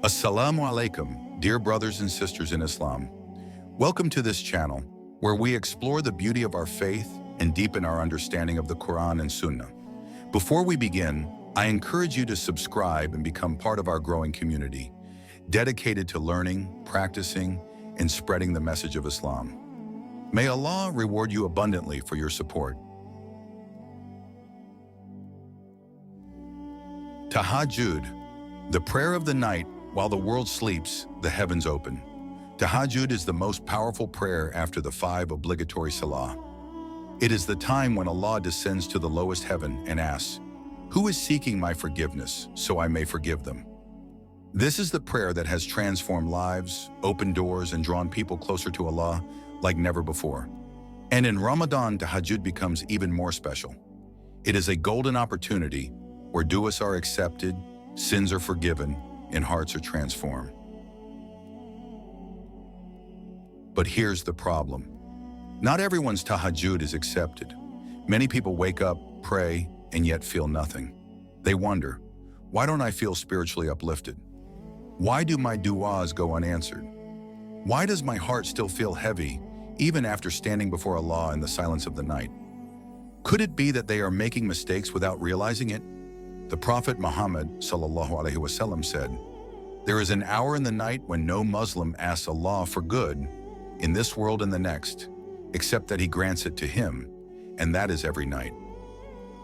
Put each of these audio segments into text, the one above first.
Assalamu alaikum, dear brothers and sisters in Islam. Welcome to this channel, where we explore the beauty of our faith and deepen our understanding of the Quran and Sunnah. Before we begin, I encourage you to subscribe and become part of our growing community, dedicated to learning, practicing, and spreading the message of Islam. May Allah reward you abundantly for your support. Tahajjud, the prayer of the night. While the world sleeps, the heavens open. Tahajjud is the most powerful prayer after the 5 obligatory salah. It is the time when Allah descends to the lowest heaven and asks, "Who is seeking my forgiveness, so I may forgive them?" This is the prayer that has transformed lives, opened doors, and drawn people closer to Allah like never before. And in Ramadan, Tahajjud becomes even more special. It is a golden opportunity where du'as are accepted, sins are forgiven, and hearts are transformed. But here's the problem. Not everyone's tahajjud is accepted. Many people wake up, pray, and yet feel nothing. They wonder, why don't I feel spiritually uplifted? Why do my du'as go unanswered? Why does my heart still feel heavy, even after standing before Allah in the silence of the night? Could it be that they are making mistakes without realizing it? The Prophet Muhammad ﷺ said, "There is an hour in the night when no Muslim asks Allah for good in this world and the next, except that He grants it to him, and that is every night."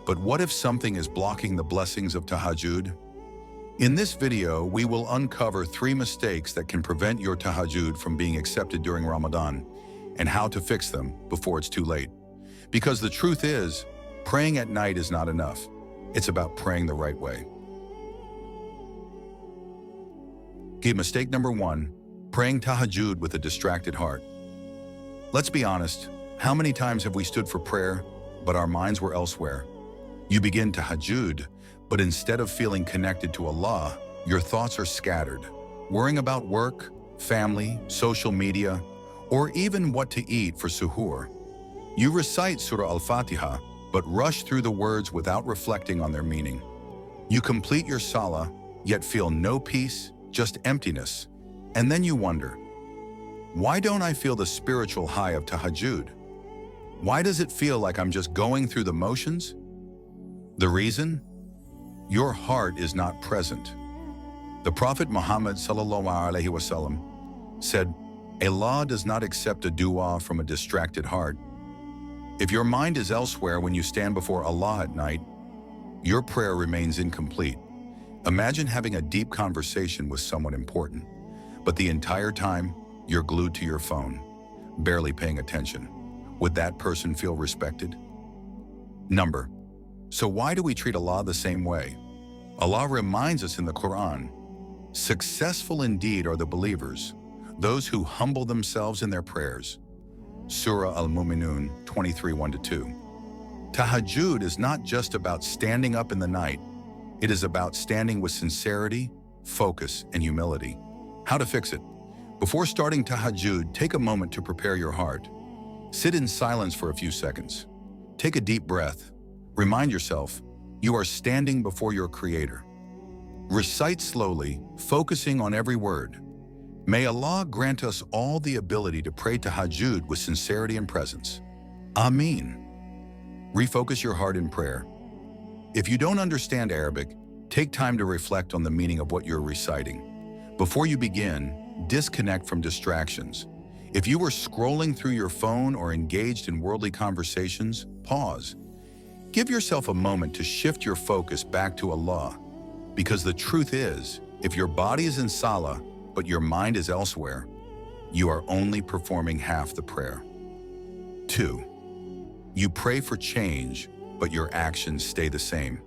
But what if something is blocking the blessings of Tahajjud? In this video, we will uncover 3 mistakes that can prevent your Tahajjud from being accepted during Ramadan, and how to fix them before it's too late. Because the truth is, praying at night is not enough. It's about praying the right way. Okay, mistake number 1, praying Tahajjud with a distracted heart. Let's be honest, how many times have we stood for prayer, but our minds were elsewhere? You begin Tahajjud, but instead of feeling connected to Allah, your thoughts are scattered, worrying about work, family, social media, or even what to eat for suhoor. You recite Surah Al-Fatiha, but rush through the words without reflecting on their meaning. You complete your salah, yet feel no peace, just emptiness. And then you wonder, why don't I feel the spiritual high of Tahajjud? Why does it feel like I'm just going through the motions? The reason? Your heart is not present. The Prophet Muhammad ﷺ said, Allah does not accept a dua from a distracted heart. If your mind is elsewhere when you stand before Allah at night, your prayer remains incomplete. Imagine having a deep conversation with someone important, but the entire time you're glued to your phone, barely paying attention. Would that person feel respected? So why do we treat Allah the same way? Allah reminds us in the Quran, "Successful indeed are the believers, those who humble themselves in their prayers." Surah Al-Mu'minun 23:1-2. Tahajjud is not just about standing up in the night. It is about standing with sincerity, focus, and humility. How to fix it? Before starting Tahajjud, take a moment to prepare your heart. Sit in silence for a few seconds. Take a deep breath. Remind yourself, you are standing before your Creator. Recite slowly, focusing on every word. May Allah grant us all the ability to pray Tahajjud with sincerity and presence. Ameen. Refocus your heart in prayer. If you don't understand Arabic, take time to reflect on the meaning of what you're reciting. Before you begin, disconnect from distractions. If you were scrolling through your phone or engaged in worldly conversations, pause. Give yourself a moment to shift your focus back to Allah. Because the truth is, if your body is in salah, but your mind is elsewhere, you are only performing half the prayer. 2. You pray for change, but your actions stay the same.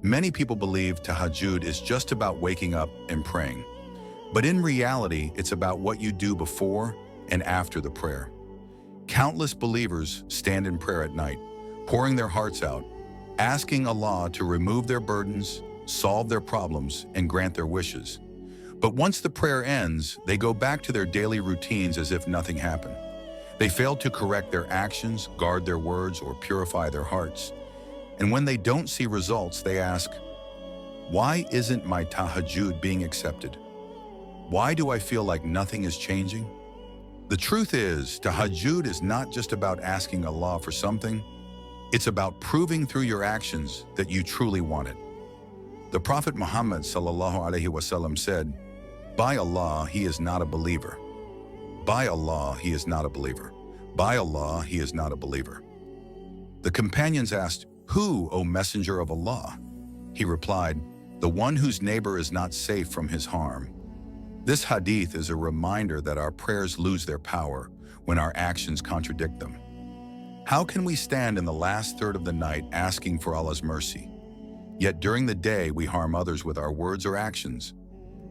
Many people believe Tahajjud is just about waking up and praying. But in reality, it's about what you do before and after the prayer. Countless believers stand in prayer at night, pouring their hearts out, asking Allah to remove their burdens, solve their problems, and grant their wishes. But once the prayer ends, they go back to their daily routines as if nothing happened. They fail to correct their actions, guard their words, or purify their hearts. And when they don't see results, they ask, "Why isn't my tahajjud being accepted?" Why do I feel like nothing is changing? The truth is, Tahajjud is not just about asking Allah for something, it's about proving through your actions that you truly want it. The Prophet Muhammad ﷺ said, "By Allah, he is not a believer. By Allah, he is not a believer. By Allah, he is not a believer." The companions asked, "Who, O Messenger of Allah?" He replied, "The one whose neighbor is not safe from his harm." This hadith is a reminder that our prayers lose their power when our actions contradict them. How can we stand in the last third of the night asking for Allah's mercy, yet during the day we harm others with our words or actions?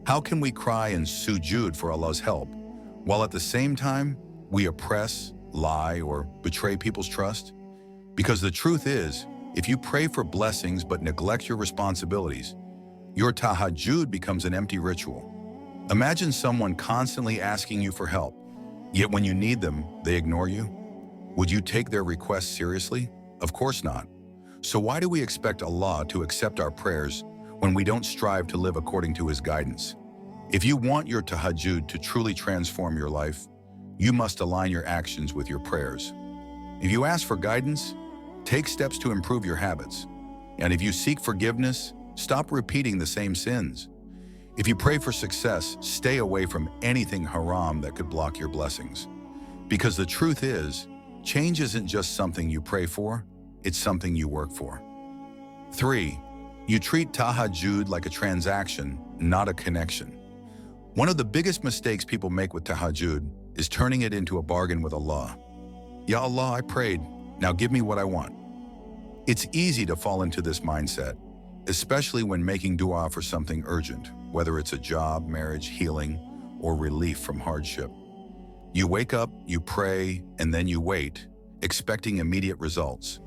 How can we cry and sujood for Allah's help, while at the same time we oppress, lie, or betray people's trust? Because the truth is, if you pray for blessings but neglect your responsibilities, your tahajjud becomes an empty ritual. Imagine someone constantly asking you for help, yet when you need them, they ignore you. Would you take their requests seriously? Of course not. So why do we expect Allah to accept our prayers when we don't strive to live according to His guidance? If you want your tahajjud to truly transform your life, you must align your actions with your prayers. If you ask for guidance, take steps to improve your habits. And if you seek forgiveness, stop repeating the same sins. If you pray for success, stay away from anything haram that could block your blessings. Because the truth is, change isn't just something you pray for, it's something you work for. 3. You treat tahajjud like a transaction, not a connection. One of the biggest mistakes people make with tahajjud is turning it into a bargain with Allah. Ya Allah, I prayed, now give me what I want. It's easy to fall into this mindset, especially when making dua for something urgent, whether it's a job, marriage, healing, or relief from hardship. You wake up, you pray, and then you wait, expecting immediate results.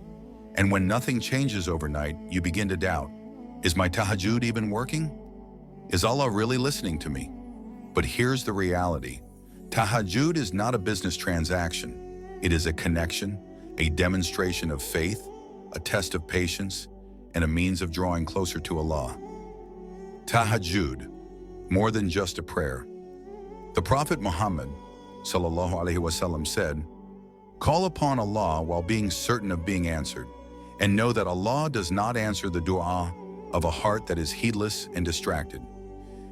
And when nothing changes overnight, you begin to doubt, is my tahajjud even working? Is Allah really listening to me? But here's the reality. Tahajjud is not a business transaction. It is a connection, a demonstration of faith, a test of patience, and a means of drawing closer to Allah. Tahajjud, more than just a prayer. The Prophet Muhammad ﷺ said, "Call upon Allah while being certain of being answered, and know that Allah does not answer the dua of a heart that is heedless and distracted."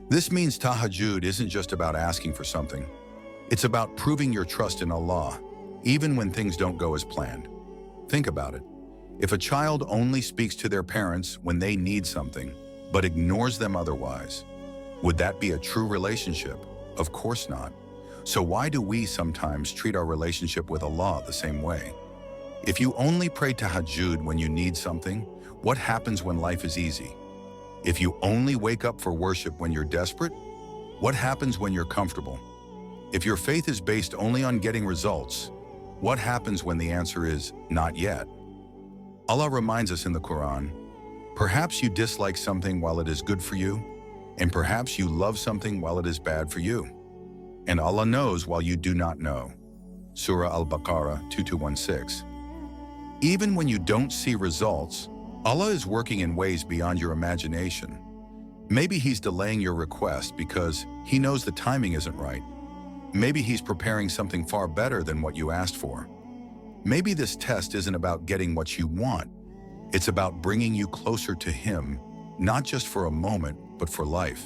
This means tahajjud isn't just about asking for something. It's about proving your trust in Allah, even when things don't go as planned. Think about it. If a child only speaks to their parents when they need something, but ignores them otherwise, would that be a true relationship? Of course not. So why do we sometimes treat our relationship with Allah the same way? If you only pray tahajjud when you need something, what happens when life is easy? If you only wake up for worship when you're desperate, what happens when you're comfortable? If your faith is based only on getting results, what happens when the answer is not yet? Allah reminds us in the Quran, perhaps you dislike something while it is good for you, and perhaps you love something while it is bad for you. And Allah knows while you do not know. Surah Al-Baqarah 2216. Even when you don't see results, Allah is working in ways beyond your imagination. Maybe He's delaying your request because He knows the timing isn't right. Maybe He's preparing something far better than what you asked for. Maybe this test isn't about getting what you want. It's about bringing you closer to Him, not just for a moment, but for life.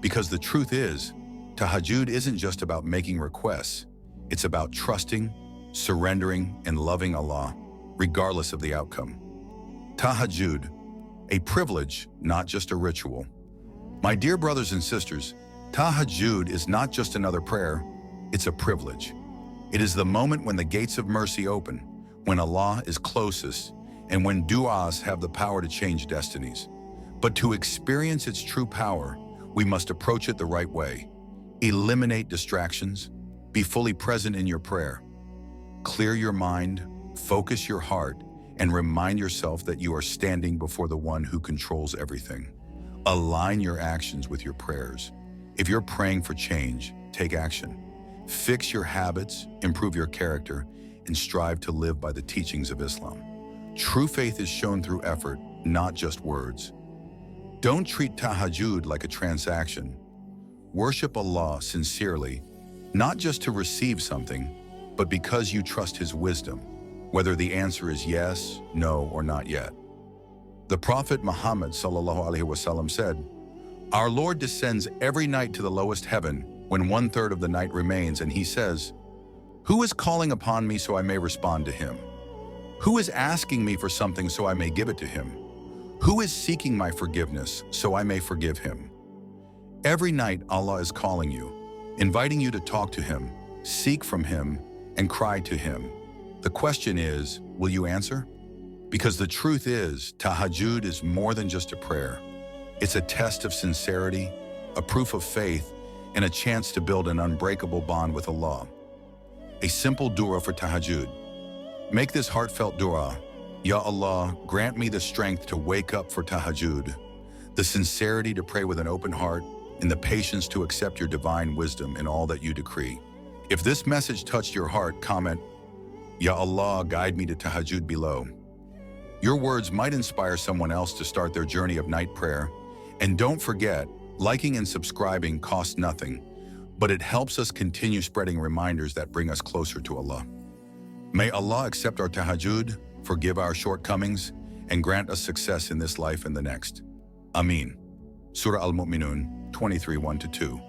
Because the truth is, tahajjud isn't just about making requests. It's about trusting, surrendering, and loving Allah, regardless of the outcome. Tahajjud, a privilege, not just a ritual. My dear brothers and sisters, tahajjud is not just another prayer, it's a privilege. It is the moment when the gates of mercy open, when Allah is closest, and when du'as have the power to change destinies. But to experience its true power, we must approach it the right way. Eliminate distractions, be fully present in your prayer. Clear your mind, focus your heart, and remind yourself that you are standing before the one who controls everything. Align your actions with your prayers. If you're praying for change, take action. Fix your habits, improve your character, and strive to live by the teachings of Islam. True faith is shown through effort, not just words. Don't treat tahajjud like a transaction. worship Allah sincerely, not just to receive something, but because you trust His wisdom, whether the answer is yes, no, or not yet. The Prophet Muhammad ﷺ said, "Our Lord descends every night to the lowest heaven when 1/3 of the night remains, and He says, 'Who is calling upon me so I may respond to him? Who is asking me for something so I may give it to him? Who is seeking my forgiveness so I may forgive him?'" Every night Allah is calling you, inviting you to talk to Him, seek from Him, and cry to Him. The question is, will you answer? Because the truth is, Tahajjud is more than just a prayer. It's a test of sincerity, a proof of faith, and a chance to build an unbreakable bond with Allah. A simple dua for Tahajjud. Make this heartfelt dua: Ya Allah, grant me the strength to wake up for Tahajjud, the sincerity to pray with an open heart, and the patience to accept your divine wisdom in all that you decree. If this message touched your heart, comment, "Ya Allah, guide me to Tahajjud" below. Your words might inspire someone else to start their journey of night prayer. And don't forget, liking and subscribing costs nothing, but it helps us continue spreading reminders that bring us closer to Allah. May Allah accept our Tahajjud, forgive our shortcomings, and grant us success in this life and the next. Ameen. Surah Al-Mu'minun 23:1-2.